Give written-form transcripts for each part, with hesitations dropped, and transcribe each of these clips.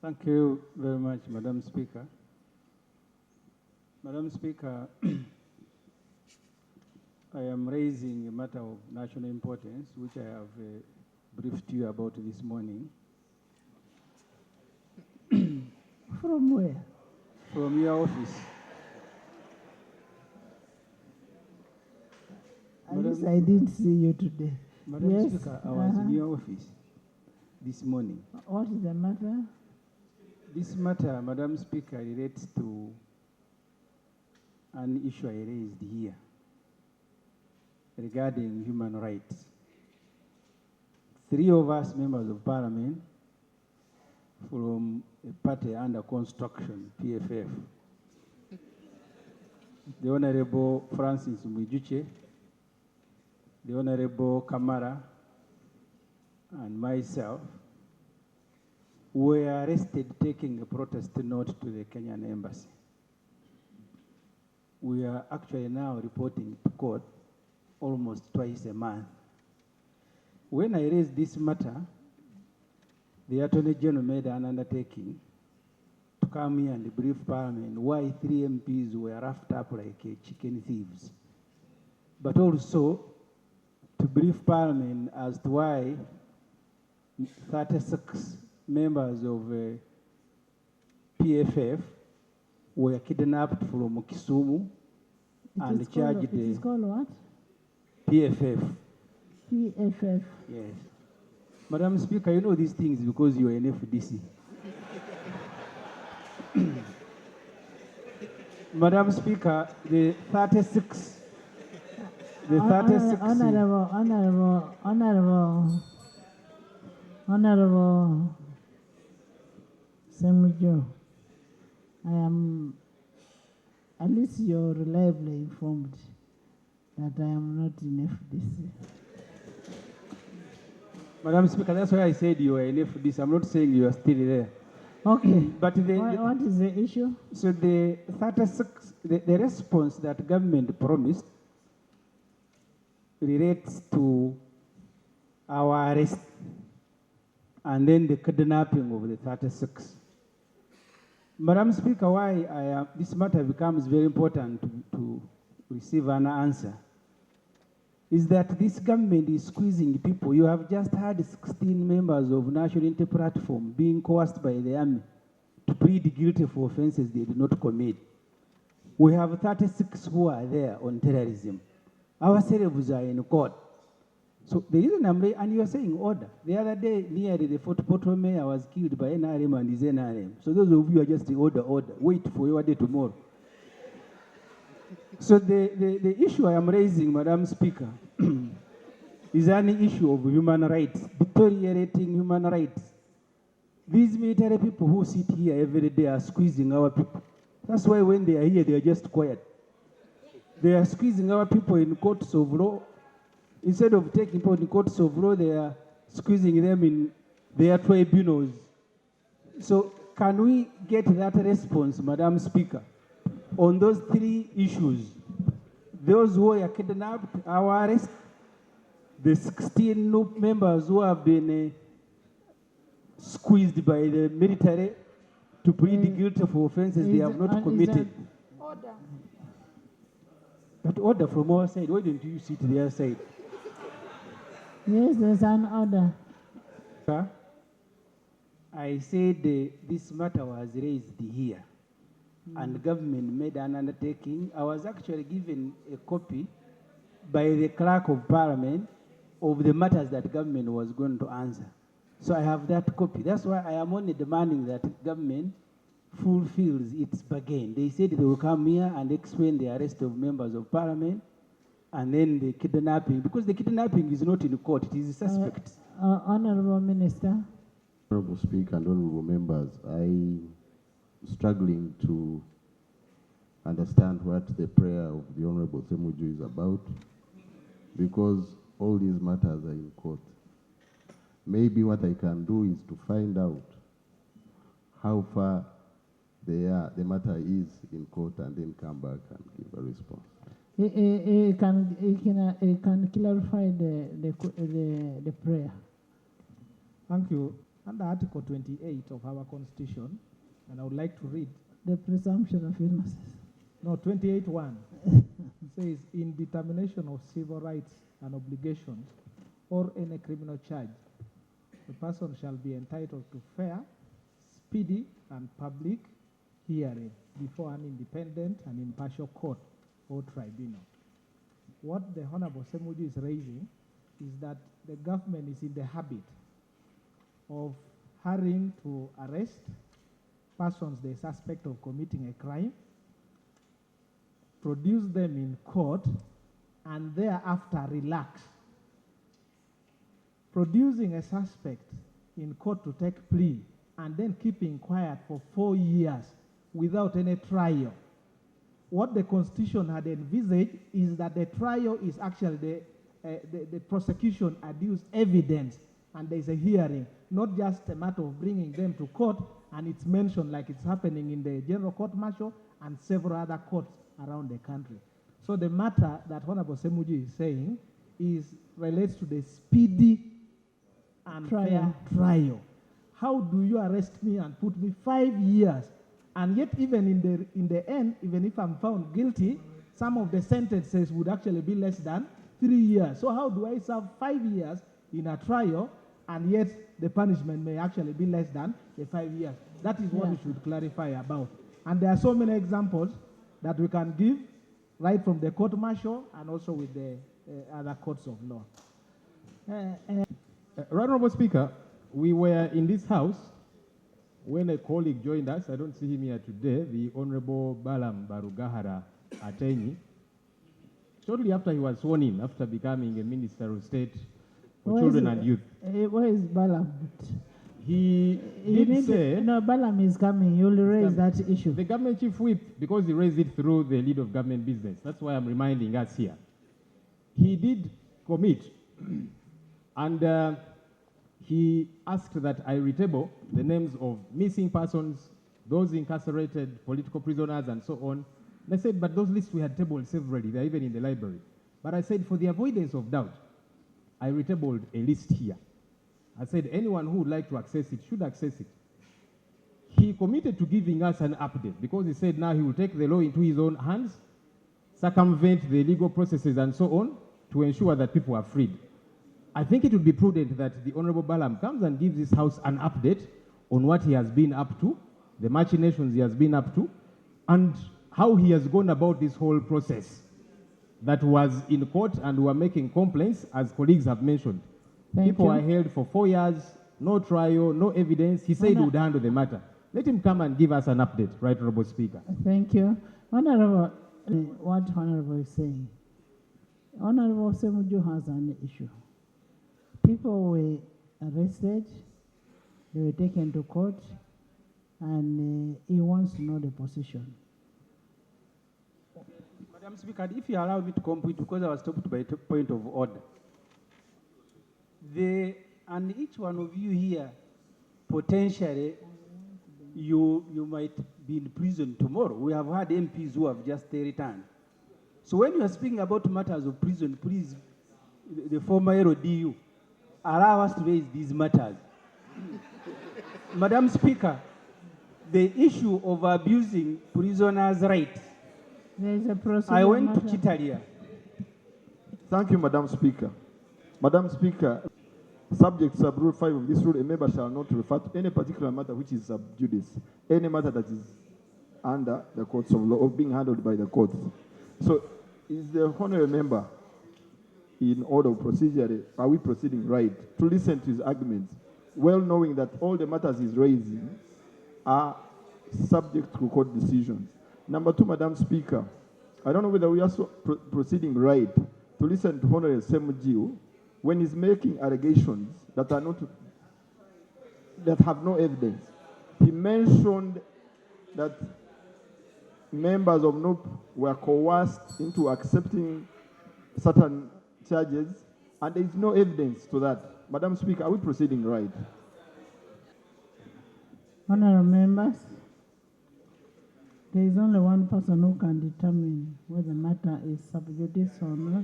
Thank you very much, Madam Speaker. Madam Speaker, I am raising a matter of national importance, which I have briefed you about this morning. From where? From your office. At least I didn't see you today. Madam Yes, Speaker, I was in your office this morning. What is the matter? This matter, Madam Speaker, relates to an issue I raised here regarding human rights. 3 of us, members of parliament, from a party under construction, PFF, the Honorable Francis Mwijuche, the Honorable Kamara, and myself, were arrested taking a protest note to the Kenyan embassy. We are actually now reporting to court almost twice a month. When I raised this matter, the Attorney General made an undertaking to come here and brief Parliament why 3 MPs were roughed up like chicken thieves, but also to brief Parliament as to why 36 members of PFF were kidnapped from Kisumu and charged. It is called what? PFF. PFF. Yes. Madam Speaker, you know these things because you are in FDC. Madam Speaker, the 36. Honorable Ssemujju, I am, at least you're reliably informed that I am not in FDC. Madam Speaker, that's why I said you are in FDC. I'm not saying you are still there. Okay. But what is the issue? So the 36, the response that government promised relates to our arrest and then the kidnapping of the 36. Madam Speaker, why this matter becomes very important to receive an answer is that this government is squeezing people. You have just had 16 members of National Unity Platform being coerced by the army to plead guilty for offenses they did not commit. We have 36 who are there on terrorism. Our celebs are in court. So the reason and you are saying order. The other day, nearly the Fort Portal mayor was killed by NRM and his NRM. So those of you are just the order. Wait for your day tomorrow. So the issue I am raising, Madam Speaker, is an issue of human rights, deteriorating human rights. These military people who sit here every day are squeezing our people. That's why when they are here, they are just quiet. They are squeezing our people in courts of law. Instead of taking people in courts of law, they are squeezing them in their tribunals. So can we get that response, Madam Speaker, on those 3 issues? Those who were kidnapped, our arrest, the 16 new members who have been squeezed by the military to plead guilty for offenses they have not committed. Order. But order from our side, why don't you sit their side? Yes, there's an order. Sir, I said this matter was raised here, and government made an undertaking. I was actually given a copy by the clerk of parliament of the matters that government was going to answer. So I have that copy. That's why I am only demanding that government fulfills its bargain. They said they will come here and explain the arrest of members of parliament and then the kidnapping, because the kidnapping is not in court, it is suspect. Honorable Minister. Honorable Speaker and honorable members, I'm struggling to understand what the prayer of the Honorable Ssemujju is about, because all these matters are in court. Maybe what I can do is to find out how far the matter is in court and then come back and give a response. He can clarify the prayer. Thank you. Under Article 28 of our Constitution, and I would like to read. The presumption of innocence. No, 28:1 says, in determination of civil rights and obligations or any criminal charge, the person shall be entitled to fair, speedy, and public hearing before an independent and impartial court or tribunal. What the Honorable Ssemujju is raising is that the government is in the habit of hurrying to arrest persons they suspect of committing a crime, produce them in court, and thereafter relax. Producing a suspect in court to take plea and then keeping quiet for 4 years without any trial. What the Constitution had envisaged is that the trial is actually the prosecution adduced evidence and there's a hearing, not just a matter of bringing them to court and it's mentioned like it's happening in the General Court Martial and several other courts around the country. So the matter that Honorable Ssemujju is saying relates to the speedy and fair trial. How do you arrest me and put me 5 years? And yet even in the end, even if I'm found guilty, some of the sentences would actually be less than 3 years. So how do I serve 5 years in a trial and yet the punishment may actually be less than the 5 years? That is what we should clarify about. And there are so many examples that we can give right from the court martial and also with the other courts of law. Right Honorable Speaker, we were in this house when a colleague joined us. I don't see him here today, the Honorable Balam Barugahara Atenyi. Shortly after he was sworn in, after becoming a Minister of State for Children and Youth. Where is Balam? He did say... No, Balam is coming. You'll raise that issue. The government chief whip, because he raised it through the lead of government business. That's why I'm reminding us here. He did commit, and he asked that I retable the names of missing persons, those incarcerated, political prisoners, and so on. And I said, but those lists we had tabled severally. They're even in the library. But I said, for the avoidance of doubt, I retabled a list here. I said, anyone who would like to access it should access it. He committed to giving us an update because he said now he will take the law into his own hands, circumvent the legal processes and so on to ensure that people are freed. I think it would be prudent that the Honorable Balam comes and gives this House an update on what he has been up to, the machinations he has been up to, and how he has gone about this whole process that was in court and were making complaints, as colleagues have mentioned. People are held for 4 years, no trial, no evidence. He said he would handle the matter. Let him come and give us an update, Right Honorable Speaker. Thank you. Honorable, what Honorable is saying. Honorable Ssemujju has an issue. People were arrested, they were taken to court, and he wants to know the position. Madam Speaker, if you allow me to complete, because I was stopped by point of order. And each one of you here, potentially, you might be in prison tomorrow. We have had MPs who have just returned. So when you are speaking about matters of prison, please, the former RODU, allow us to raise these matters. Madam Speaker, the issue of abusing prisoners' rights. There is a procedure. I went to Chitalia. Thank you, Madam Speaker. Madam Speaker, subject sub rule 5 of this rule, a member shall not refer to any particular matter which is sub judice, any matter that is under the courts of law or being handled by the courts. So, is the honorable member in order of procedure, are we proceeding right to listen to his arguments, well knowing that all the matters he's raising are subject to court decisions? Number two, Madam Speaker, I don't know whether we are proceeding right to listen to Honorable Ssemujju when he's making allegations that are not, that have no evidence. He mentioned that members of NUP were coerced into accepting certain charges, and there is no evidence to that. Madam Speaker, are we proceeding right? Honorable members, there is only one person who can determine whether the matter is sub judice or not,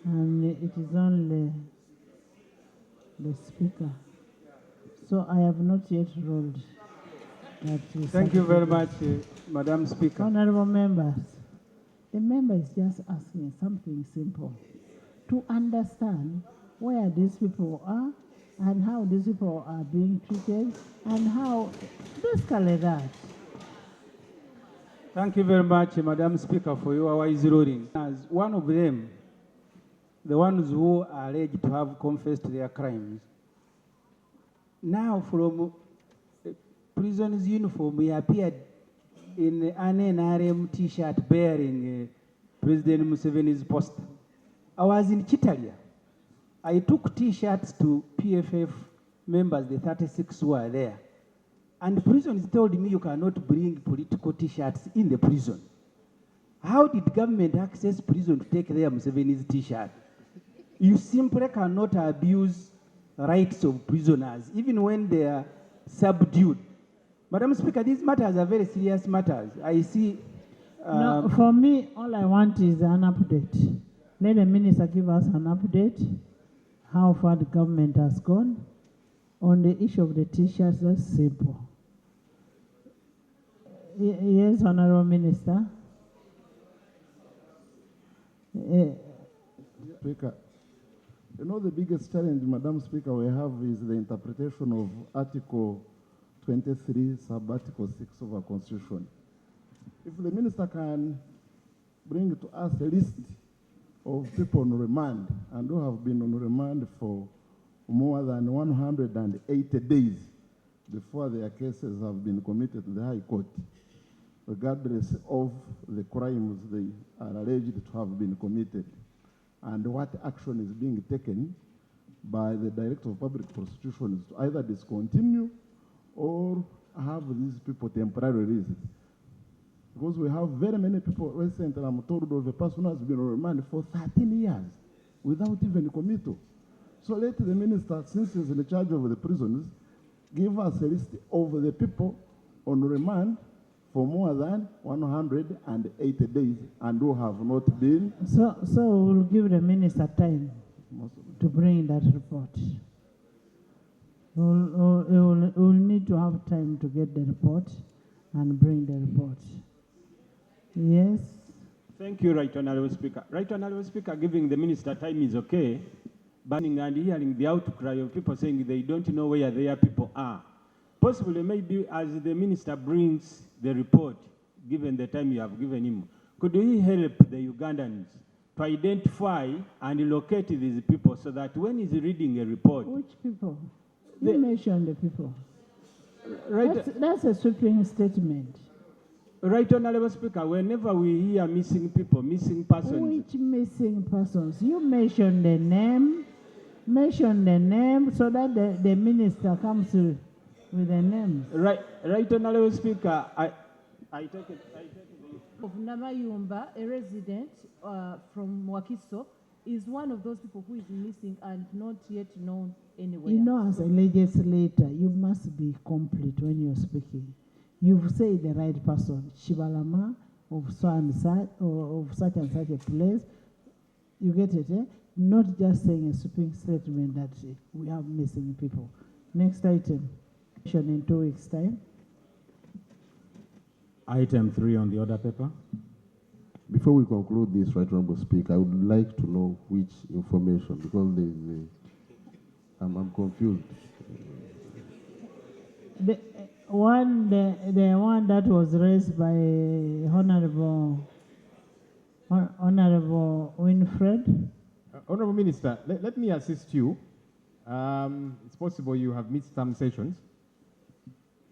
and it is only the Speaker. So I have not yet ruled that. Thank you very much, Madam Speaker. Honorable members, the member is just asking something simple to understand where these people are and how these people are being treated and how, basically that. Thank you very much, Madam Speaker, for your wise ruling. As one of them, the ones who are alleged to have confessed their crimes, now from prison's uniform, he appeared in an NRM t-shirt bearing President Museveni's poster. I was in Chitalia. I took t-shirts to PFF members, the 36 who are there. And prisons told me you cannot bring political t-shirts in the prison. How did government access prison to take their Museveni's t-shirt? You simply cannot abuse rights of prisoners, even when they are subdued. Madam Speaker, these matters are very serious matters. I see... No, for me, all I want is an update. Let the minister give us an update, how far the government has gone. On the issue of the t-shirts, that's simple. Yes, Honorable Minister. Speaker, you know the biggest challenge, Madam Speaker, we have is the interpretation of Article 23, Sub-Article 6 of our Constitution. If the Minister can bring to us a list of people on remand and who have been on remand for more than 180 days before their cases have been committed to the High Court, regardless of the crimes they are alleged to have been committed, and what action is being taken by the Director of Public Prosecutions to either discontinue or have these people temporarily released. Because we have very many people recently, I'm told of a person who has been on remand for 13 years without even committal. So let the minister, since he's in charge of the prisons, give us a list of the people on remand for more than 180 days and who have not been. So we'll give the minister time to bring that report. We'll need to have time to get the report and bring the report. Yes? Thank you, Right Honourable Speaker. Right Honourable Speaker, giving the minister time is okay, but and hearing the outcry of people saying they don't know where their people are. Possibly, maybe as the minister brings the report, given the time you have given him, could he help the Ugandans to identify and locate these people so that when he's reading a report... Which people? You mentioned the people. Right, that's a sweeping statement. Right, Honourable Speaker, whenever we hear missing people, missing persons... Which missing persons? You mentioned the name. Mention the name so that the minister comes with the names. Right, Honourable Speaker, I take it. Of Namayumba, a resident from Wakiso, is one of those people who is missing and not yet known anywhere. You know, as a legislator, you must be complete when you're speaking. You've said the right person, Shibalama of so and such, or of such and such a place. You get it, eh? Not just saying a sweeping statement that we have missing people. Next item, in 2 weeks' time. Item 3 on the order paper. Before we conclude this, Right Honourable Speaker, I would like to know which information, because there is I'm confused. The one that was raised by Honorable Winfred. Honourable Minister, let me assist you. It's possible you have missed some sessions.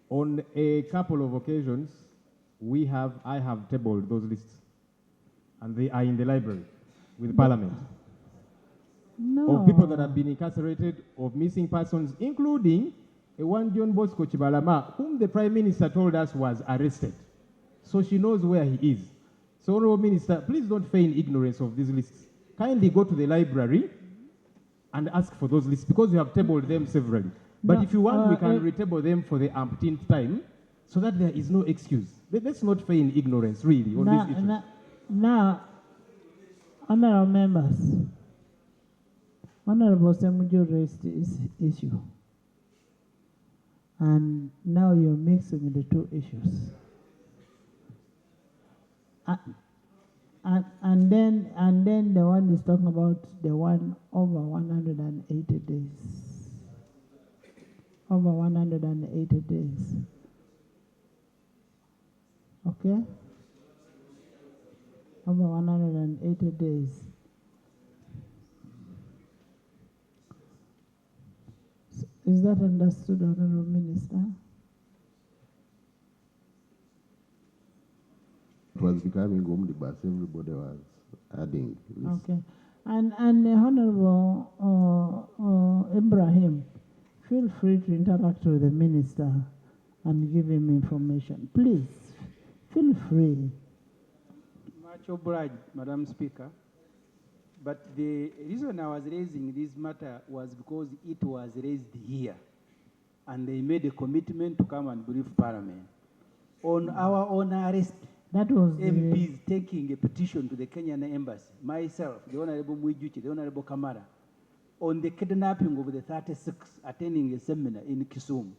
On a couple of occasions, I have tabled those lists, and they are in the library with Parliament. No. Of people that have been incarcerated, of missing persons, including a one John Bosco Chibalama, whom the Prime Minister told us was arrested. So she knows where he is. So, Honourable Minister, please don't feign ignorance of these lists. Kindly go to the library and ask for those lists, because you have tabled them severally. But if you want, we can retable them for the umpteenth time, so that there is no excuse. Let's not feign ignorance, really, on this issue. Now, honourable members, Honourable Ssemujju raised this issue. and now you're mixing the two issues. And then the one is talking about the one over 180 days. Over 180 days. Okay? Over 180 days. Is that understood, Honorable Minister? It was becoming omnibus, everybody was adding this. Okay. And Honorable Ibrahim, feel free to interact with the minister and give him information. Please, feel free. Much obliged, Madam Speaker. But the reason I was raising this matter was because it was raised here. And they made a commitment to come and brief Parliament. On our own arrest, That was MPs taking a petition to the Kenyan embassy, myself, the Honorable Muhoozi, the Honorable Kamara, on the kidnapping of the 36 attending a seminar in Kisumu,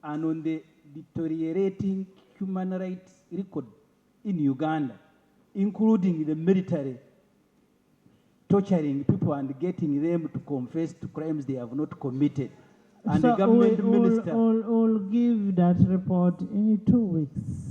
and on the deteriorating human rights record in Uganda, including the military torturing people and getting them to confess to crimes they have not committed. And so the government minister... we'll give that report in 2 weeks.